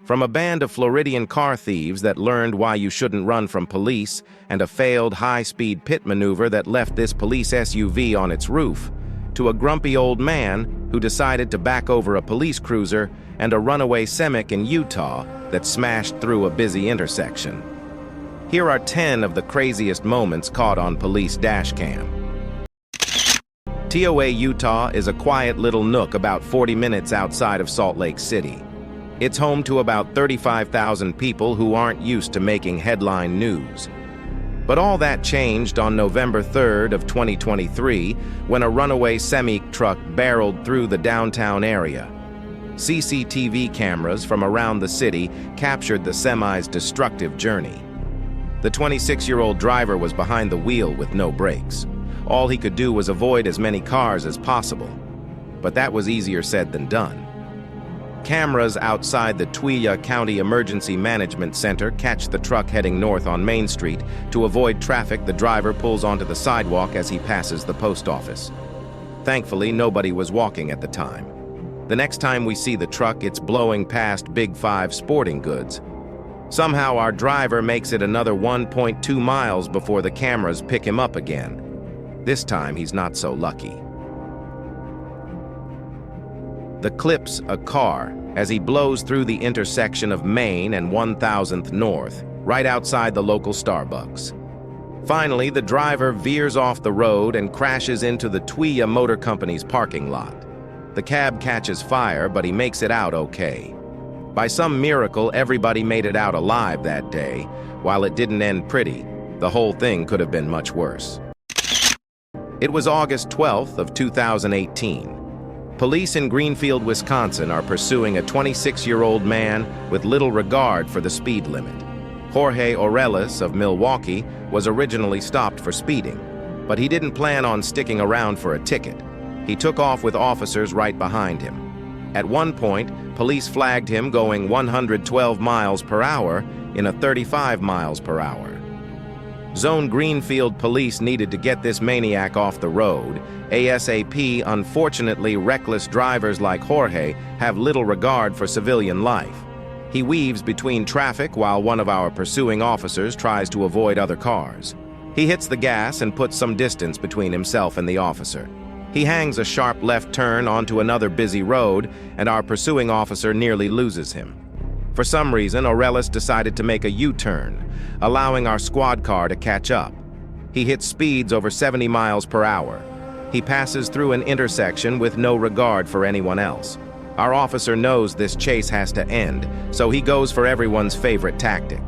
From a band of Floridian car thieves that learned why you shouldn't run from police and a failed high-speed pit maneuver that left this police SUV on its roof, to a grumpy old man who decided to back over a police cruiser and a runaway Semic in Utah that smashed through a busy intersection. Here are 10 of the craziest moments caught on police dashcam. TOA, Utah is a quiet little nook about 40 minutes outside of Salt Lake City. It's home to about 35,000 people who aren't used to making headline news. But all that changed on November 3rd of 2023 when a runaway semi truck barreled through the downtown area. CCTV cameras from around the city captured the semi's destructive journey. The 26-year-old driver was behind the wheel with no brakes. All he could do was avoid as many cars as possible. But that was easier said than done. Cameras outside the Tuilla County Emergency Management Center catch the truck heading north on Main Street. To avoid traffic, the driver pulls onto the sidewalk as he passes the post office. Thankfully, nobody was walking at the time. The next time we see the truck, it's blowing past Big 5 sporting goods. Somehow our driver makes it another 1.2 miles before the cameras pick him up again. This time he's not so lucky. The clips a car as he blows through the intersection of Main and 1000th North, right outside the local Starbucks. Finally, the driver veers off the road and crashes into the Tuilla Motor Company's parking lot. The cab catches fire, but he makes it out okay. By some miracle, everybody made it out alive that day. While it didn't end pretty, the whole thing could have been much worse. It was August 12th of 2018. Police in Greenfield, Wisconsin are pursuing a 26-year-old man with little regard for the speed limit. Jorge Orelis of Milwaukee was originally stopped for speeding, but he didn't plan on sticking around for a ticket. He took off with officers right behind him. At one point, police flagged him going 112 miles per hour in a 35 miles per hour. Zone Greenfield police needed to get this maniac off the road ASAP. Unfortunately, reckless drivers like Jorge have little regard for civilian life. He weaves between traffic while one of our pursuing officers tries to avoid other cars. He hits the gas and puts some distance between himself and the officer. He hangs a sharp left turn onto another busy road, and our pursuing officer nearly loses him. For some reason, Orelis decided to make a U-turn, allowing our squad car to catch up. He hits speeds over 70 miles per hour. He passes through an intersection with no regard for anyone else. Our officer knows this chase has to end, so he goes for everyone's favorite tactic.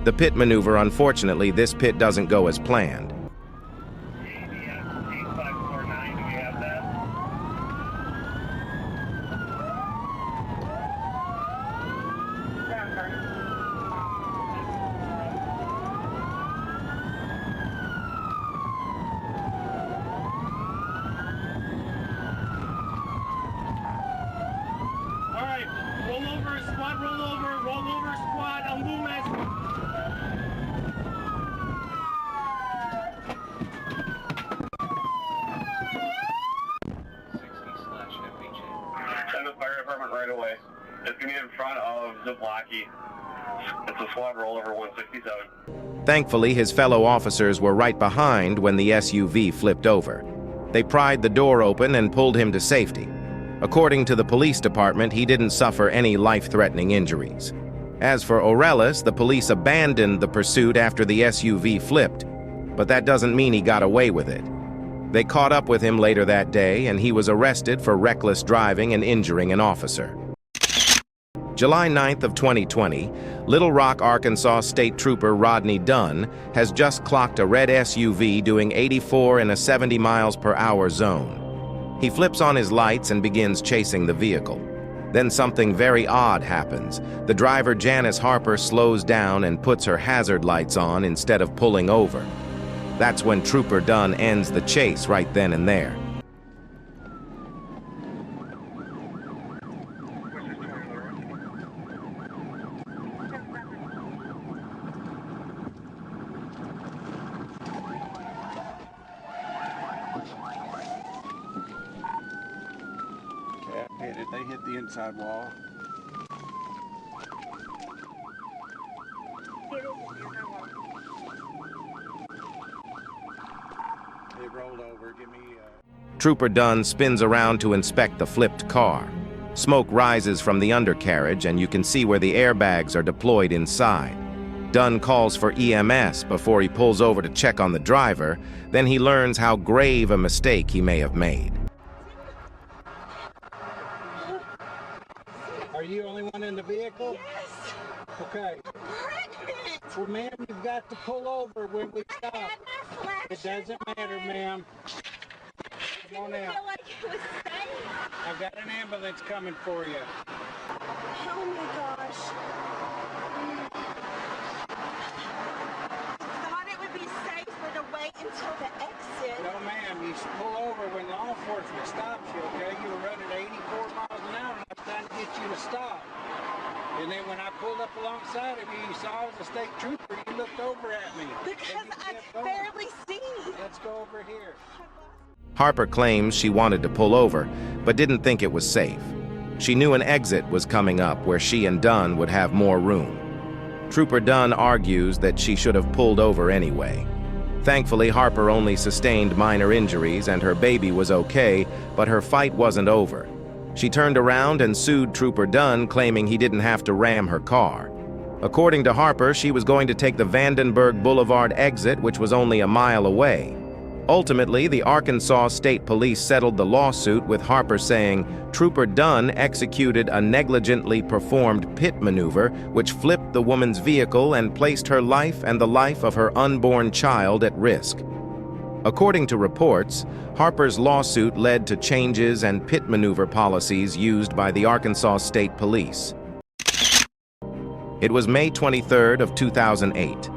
The pit maneuver. Unfortunately, this pit doesn't go as planned. Roll over, squad, I'll move my... Send the fire department right away. It's going to be in front of Zablocki. It's a squad rollover 167. Thankfully, his fellow officers were right behind when the SUV flipped over. They pried the door open and pulled him to safety. According to the police department, he didn't suffer any life-threatening injuries. As for Orelis, the police abandoned the pursuit after the SUV flipped, but that doesn't mean he got away with it. They caught up with him later that day, and he was arrested for reckless driving and injuring an officer. July 9th of 2020, Little Rock, Arkansas State Trooper Rodney Dunn has just clocked a red SUV doing 84 in a 70 miles per hour zone. He flips on his lights and begins chasing the vehicle. Then something very odd happens. The driver, Janice Harper, slows down and puts her hazard lights on instead of pulling over. That's when Trooper Dunn ends the chase right then and there. They hit the inside wall. rolled over. Give me. Trooper Dunn spins around to inspect the flipped car. Smoke rises from the undercarriage, and you can see where the airbags are deployed inside. Dunn calls for EMS before he pulls over to check on the driver. Then he learns how grave a mistake he may have made. Are you the only one in the vehicle? Yes. Okay. Pregnant. Well, ma'am, you've got to pull over when we stop. I had my flash It doesn't matter, on. ma'am. Come on I out. feel like it was safe. I've got an ambulance coming for you. Oh my gosh. Thought it would be safer to wait until the exit. No, ma'am. You pull over when law enforcement stops you, okay? You were running 84 miles an hour, and I'm trying to get you to stop. And then when I pulled up alongside of you, you saw I was a state trooper. You looked over at me. Because and you I kept going. barely see. Let's go over here. Harper claims she wanted to pull over, but didn't think it was safe. She knew an exit was coming up where she and Dunn would have more room. Trooper Dunn argues that she should have pulled over anyway. Thankfully, Harper only sustained minor injuries and her baby was okay, but her fight wasn't over. She turned around and sued Trooper Dunn, claiming he didn't have to ram her car. According to Harper, she was going to take the Vandenberg Boulevard exit, which was only a mile away. Ultimately, the Arkansas State Police settled the lawsuit, with Harper saying Trooper Dunn executed a negligently performed pit maneuver which flipped the woman's vehicle and placed her life and the life of her unborn child at risk. According to reports, Harper's lawsuit led to changes and pit maneuver policies used by the Arkansas State Police. It was May 23rd of 2008.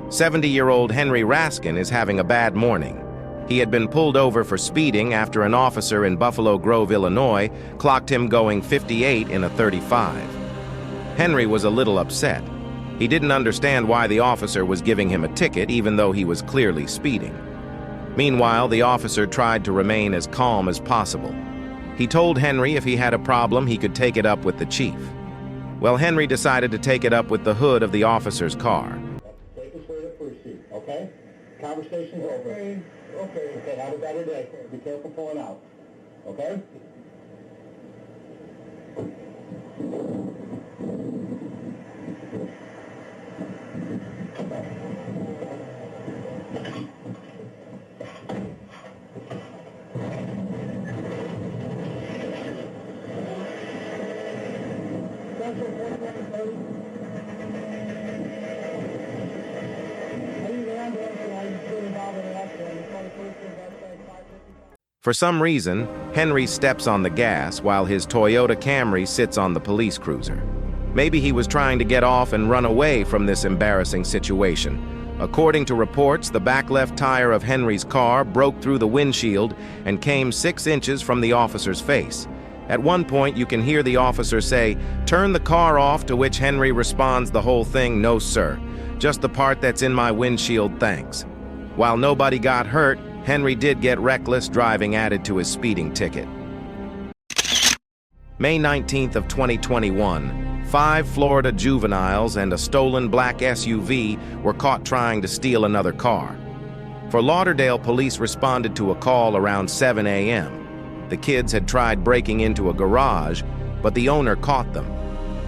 70-year-old Henry Raskin is having a bad morning. He had been pulled over for speeding after an officer in Buffalo Grove, Illinois, clocked him going 58 in a 35. Henry was a little upset. He didn't understand why the officer was giving him a ticket, even though he was clearly speeding. Meanwhile, the officer tried to remain as calm as possible. He told Henry if he had a problem, he could take it up with the chief. Well, Henry decided to take it up with the hood of the officer's car. Take us way to first seat, okay? Conversation's over. Okay, have a better day. Be careful pulling out, okay? For some reason, Henry steps on the gas while his Toyota Camry sits on the police cruiser. Maybe he was trying to get off and run away from this embarrassing situation. According to reports, the back left tire of Henry's car broke through the windshield and came 6 inches from the officer's face. At one point, you can hear the officer say, "Turn the car off," to which Henry responds the whole thing, "No, sir. Just the part that's in my windshield, thanks." While nobody got hurt, Henry did get reckless driving added to his speeding ticket. May 19th of 2021, 5 Florida juveniles and a stolen black SUV were caught trying to steal another car. Fort Lauderdale police responded to a call around 7 a.m. The kids had tried breaking into a garage, but the owner caught them.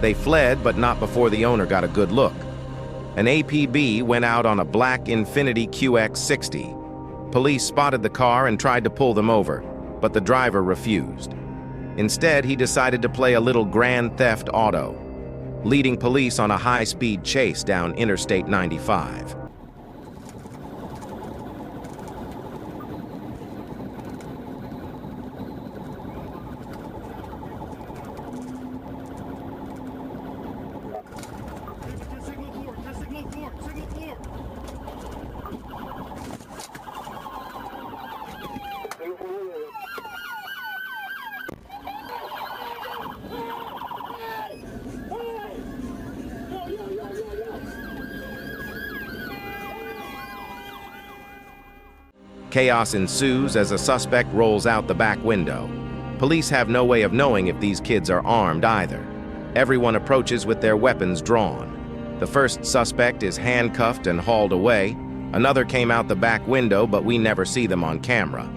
They fled, but not before the owner got a good look. An APB went out on a black Infiniti QX60. Police spotted the car and tried to pull them over, but the driver refused. Instead, he decided to play a little Grand Theft Auto, leading police on a high-speed chase down Interstate 95. Signal 4. Chaos ensues as a suspect rolls out the back window. Police have no way of knowing if these kids are armed either. Everyone approaches with their weapons drawn. The first suspect is handcuffed and hauled away. Another came out the back window, but we never see them on camera.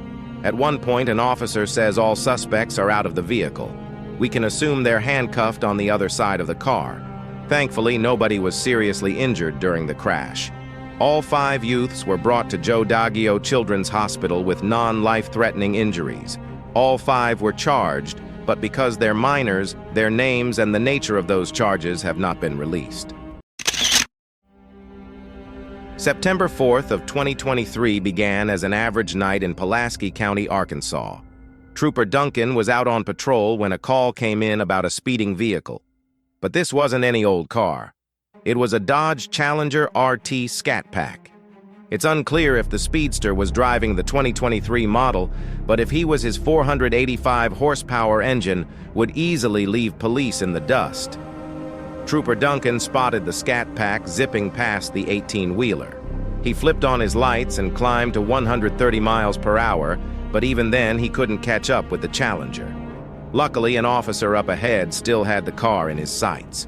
At one point, an officer says all suspects are out of the vehicle. We can assume they're handcuffed on the other side of the car. Thankfully, nobody was seriously injured during the crash. All 5 youths were brought to Joe Daggio Children's Hospital with non-life-threatening injuries. All 5 were charged, but because they're minors, their names and the nature of those charges have not been released. September 4th of 2023 began as an average night in Pulaski County, Arkansas. Trooper Duncan was out on patrol when a call came in about a speeding vehicle. But this wasn't any old car. It was a Dodge Challenger RT Scat Pack. It's unclear if the speedster was driving the 2023 model, but if he was, his 485 horsepower engine would easily leave police in the dust. Trooper Duncan spotted the Scat Pack zipping past the 18-wheeler. He flipped on his lights and climbed to 130 miles per hour, but even then he couldn't catch up with the Challenger. Luckily, an officer up ahead still had the car in his sights.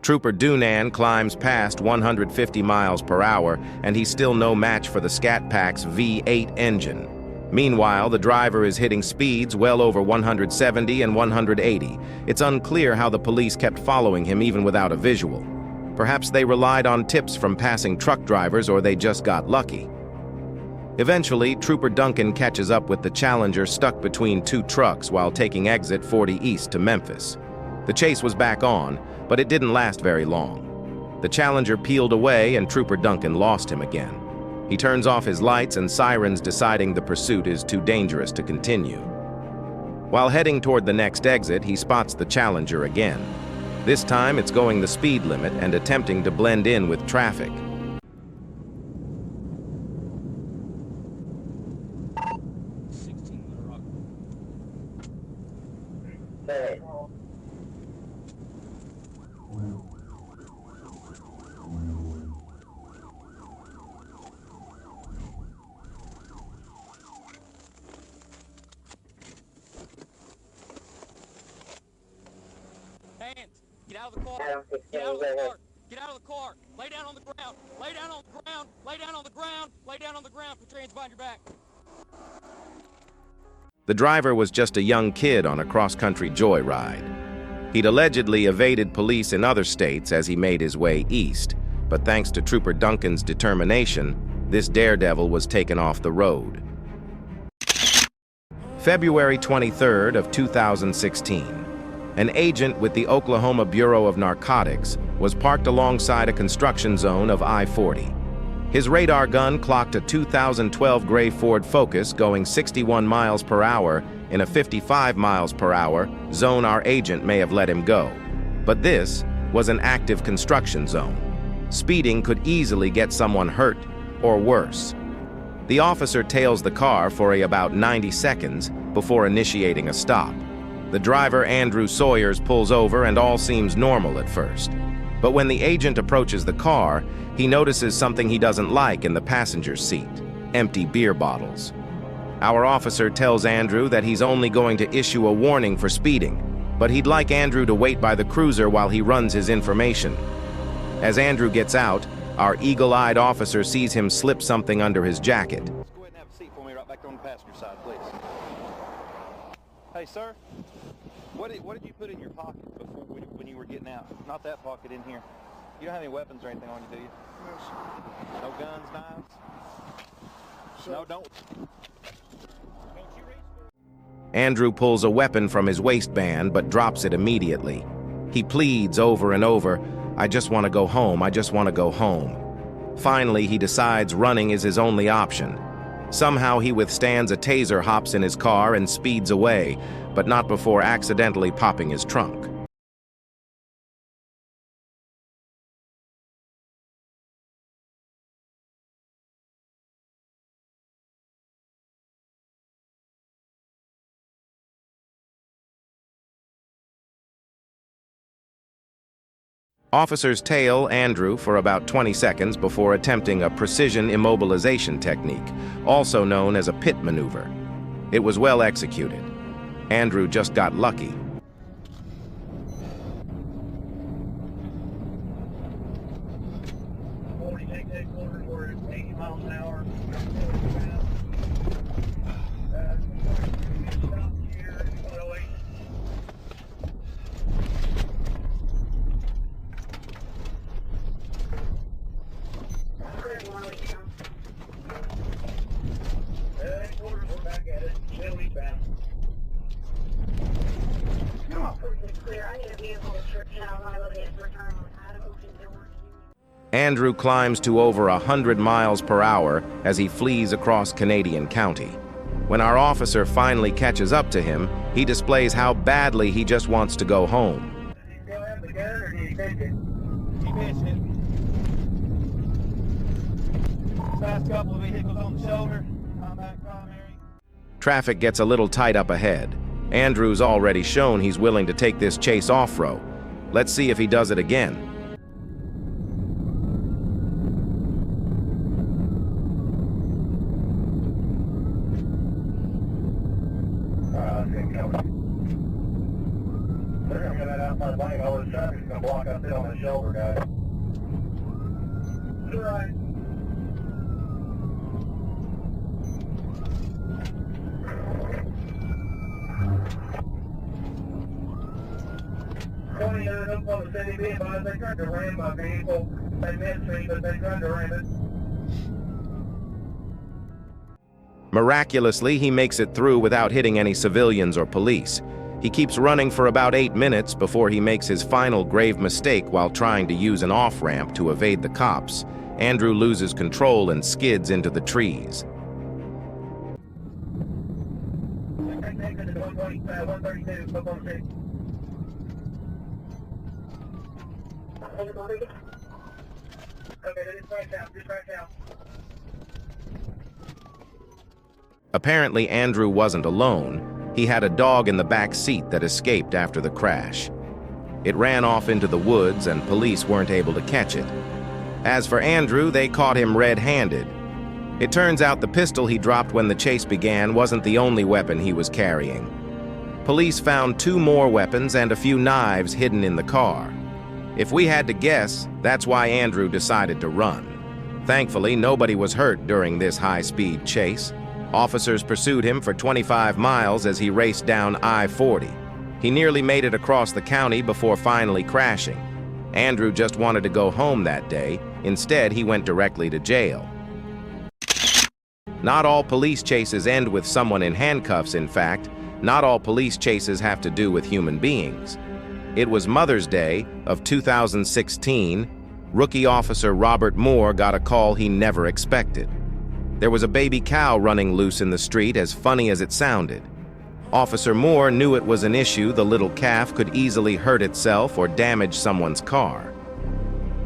Trooper Dunan climbs past 150 miles per hour, and he's still no match for the Scat Pack's V8 engine. Meanwhile, the driver is hitting speeds well over 170 and 180. It's unclear how the police kept following him even without a visual. Perhaps they relied on tips from passing truck drivers, or they just got lucky. Eventually, Trooper Duncan catches up with the Challenger stuck between 2 trucks while taking exit 40 east to Memphis. The chase was back on, but it didn't last very long. The Challenger peeled away and Trooper Duncan lost him again. He turns off his lights and sirens, deciding the pursuit is too dangerous to continue. While heading toward the next exit, he spots the Challenger again. This time it's going the speed limit and attempting to blend in with traffic. Hands! Get out of the car! Get out of the car! Get out of the car! Lay down on the ground! Lay down on the ground! Lay down on the ground! Lay down on the ground! Put your hands behind your back! The driver was just a young kid on a cross-country joyride. He'd allegedly evaded police in other states as he made his way east, but thanks to Trooper Duncan's determination, this daredevil was taken off the road. February 23rd of 2016. An agent with the Oklahoma Bureau of Narcotics was parked alongside a construction zone of I-40. His radar gun clocked a 2012 gray Ford Focus going 61 miles per hour in a 55 miles per hour zone our agent may have let him go. But this was an active construction zone. Speeding could easily get someone hurt or worse. The officer tails the car for about 90 seconds before initiating a stop. The driver, Andrew Sawyers, pulls over and all seems normal at first. But when the agent approaches the car, he notices something he doesn't like in the passenger seat: empty beer bottles. Our officer tells Andrew that he's only going to issue a warning for speeding, but he'd like Andrew to wait by the cruiser while he runs his information. As Andrew gets out, our eagle-eyed officer sees him slip something under his jacket. Go ahead and have a seat for me right back there on the passenger side, please. Hey, sir, what did you put in your pocket before when you were getting out? Not that pocket in here. You don't have any weapons or anything on you, do you? Yes. No guns, knives? So, No, don't. Andrew pulls a weapon from his waistband but drops it immediately. He pleads over and over, "I just want to go home, I just want to go home." Finally, he decides running is his only option. Somehow he withstands a taser, hops in his car, and speeds away, but not before accidentally popping his trunk. Officers tail Andrew for about 20 seconds before attempting a precision immobilization technique, also known as a pit maneuver. It was well executed. Andrew just got lucky. Andrew climbs to over 100 miles per hour as he flees across Canadian County. When our officer finally catches up to him, he displays how badly he just wants to go home. Last couple of vehicles on the shoulder. Combat primary. Traffic gets a little tight up ahead. Andrew's already shown he's willing to take this chase off-road. Let's see if he does it again. They're going to get that outside lane. All the traffic's going to block up there on the shoulder, guys. You're right. Up on the city being by, they tried to ram my vehicle. They missed me, but they tried to ram it. Miraculously, he makes it through without hitting any civilians or police. He keeps running for about 8 minutes before he makes his final grave mistake while trying to use an off-ramp to evade the cops. Andrew loses control and skids into the trees. 132, up on the city. Okay, just right now. Apparently, Andrew wasn't alone. He had a dog in the back seat that escaped after the crash. It ran off into the woods and police weren't able to catch it. As for Andrew, they caught him red-handed. It turns out the pistol he dropped when the chase began wasn't the only weapon he was carrying. Police found 2 more weapons and a few knives hidden in the car. If we had to guess, that's why Andrew decided to run. Thankfully, nobody was hurt during this high-speed chase. Officers pursued him for 25 miles as he raced down I-40. He nearly made it across the county before finally crashing. Andrew just wanted to go home that day. Instead, he went directly to jail. Not all police chases end with someone in handcuffs, in fact. Not all police chases have to do with human beings. It was Mother's Day of 2016. Rookie officer Robert Moore got a call he never expected. There was a baby cow running loose in the street, as funny as it sounded. Officer Moore knew it was an issue. The little calf could easily hurt itself or damage someone's car.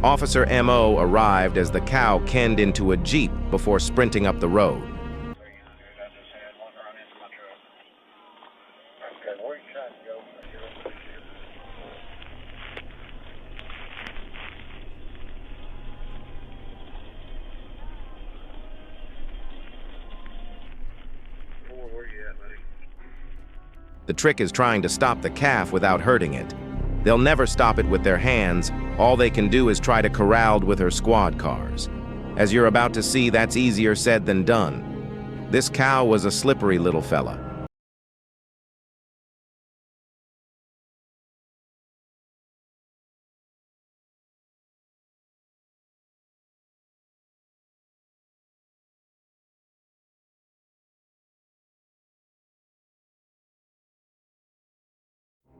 Officer M.O. arrived as the cow kenned into a Jeep before sprinting up the road. The trick is trying to stop the calf without hurting it. They'll never stop it with their hands. All they can do is try to corral with her squad cars. As you're about to see, that's easier said than done. This cow was a slippery little fella.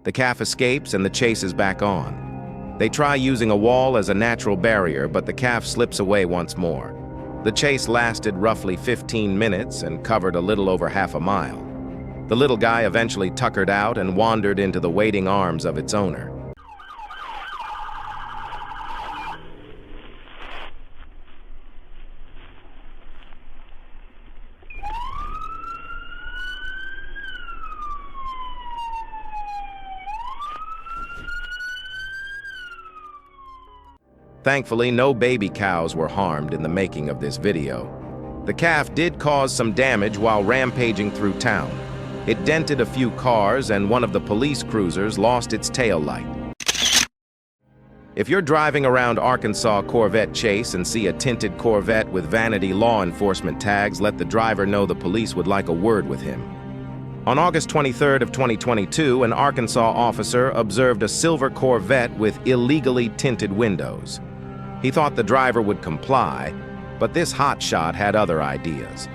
The calf escapes and the chase is back on. They try using a wall as a natural barrier, but the calf slips away once more. The chase lasted roughly 15 minutes and covered a little over half a mile. The little guy eventually tuckered out and wandered into the waiting arms of its owner. Thankfully, no baby cows were harmed in the making of this video. The calf did cause some damage while rampaging through town. It dented a few cars, and one of the police cruisers lost its tail light. If you're driving around Arkansas Corvette Chase and see a tinted Corvette with vanity law enforcement tags, let the driver know the police would like a word with him. On August 23rd of 2022, an Arkansas officer observed a silver Corvette with illegally tinted windows. He thought the driver would comply, but this hotshot had other ideas.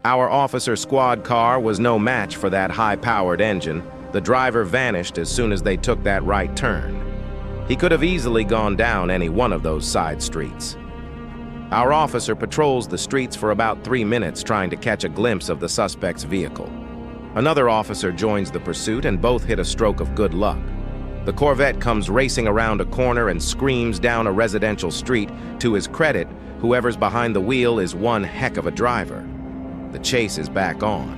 Our officer squad car was no match for that high-powered engine. The driver vanished as soon as they took that right turn. He could have easily gone down any one of those side streets. Our officer patrols the streets for about 3 minutes trying to catch a glimpse of the suspect's vehicle. Another officer joins the pursuit and both hit a stroke of good luck. The Corvette comes racing around a corner and screams down a residential street. To his credit, whoever's behind the wheel is one heck of a driver. The chase is back on.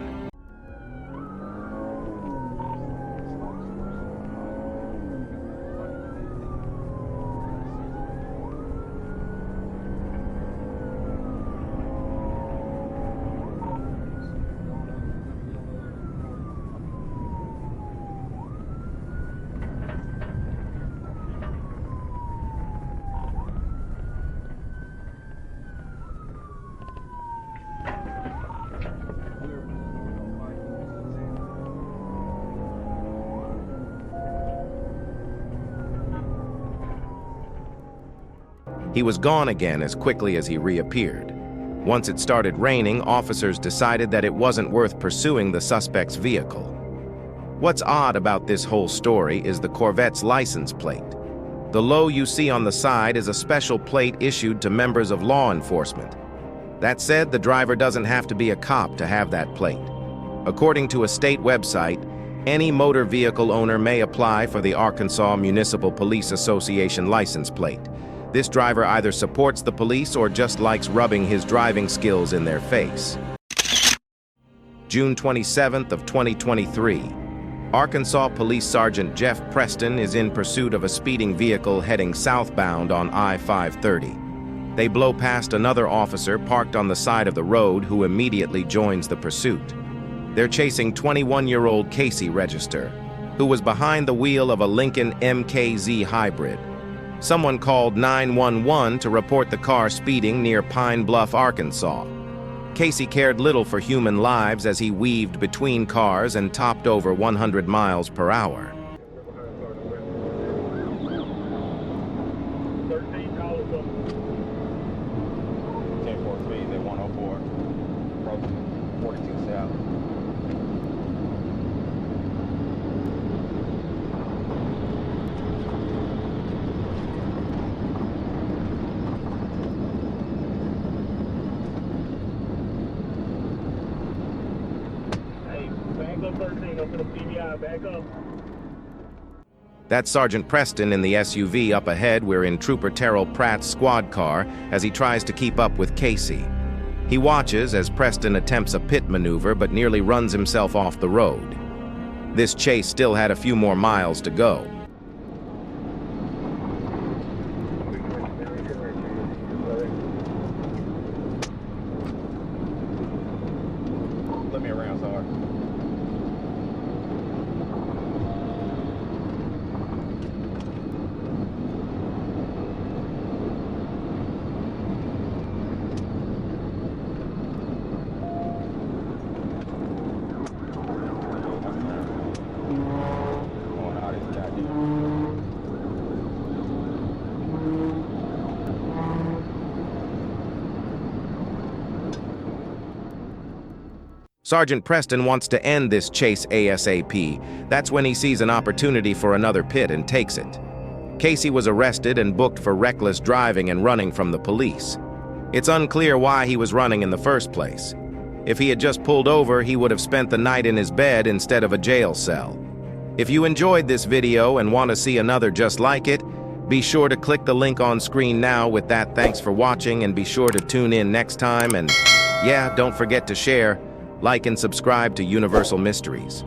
He was gone again as quickly as he reappeared. Once it started raining, officers decided that it wasn't worth pursuing the suspect's vehicle. What's odd about this whole story is the Corvette's license plate. The low you see on the side is a special plate issued to members of law enforcement. That said, the driver doesn't have to be a cop to have that plate. According to a state website, any motor vehicle owner may apply for the Arkansas Municipal Police Association license plate. This driver either supports the police or just likes rubbing his driving skills in their face. June 27th of 2023. Arkansas Police Sergeant Jeff Preston is in pursuit of a speeding vehicle heading southbound on I-530. They blow past another officer parked on the side of the road who immediately joins the pursuit. They're chasing 21-year-old Casey Register, who was behind the wheel of a Lincoln MKZ hybrid. Someone called 911 to report the car speeding near Pine Bluff, Arkansas. Casey cared little for human lives as he weaved between cars and topped over 100 miles per hour. 13 calls up. 10-4 speed, they 104. Approaching 42 south. Back up. That's Sergeant Preston in the SUV up ahead. We're in Trooper Terrell Pratt's squad car as he tries to keep up with Casey. He watches as Preston attempts a pit maneuver but nearly runs himself off the road. This chase still had a few more miles to go. Let flip me around, sorry. Sergeant Preston wants to end this chase ASAP. That's when he sees an opportunity for another pit and takes it. Casey was arrested and booked for reckless driving and running from the police. It's unclear why he was running in the first place. If he had just pulled over, he would have spent the night in his bed instead of a jail cell. If you enjoyed this video and want to see another just like it, be sure to click the link on screen now. With that, thanks for watching, and be sure to tune in next time. And yeah, don't forget to share, like, and subscribe to Universal Mysteries.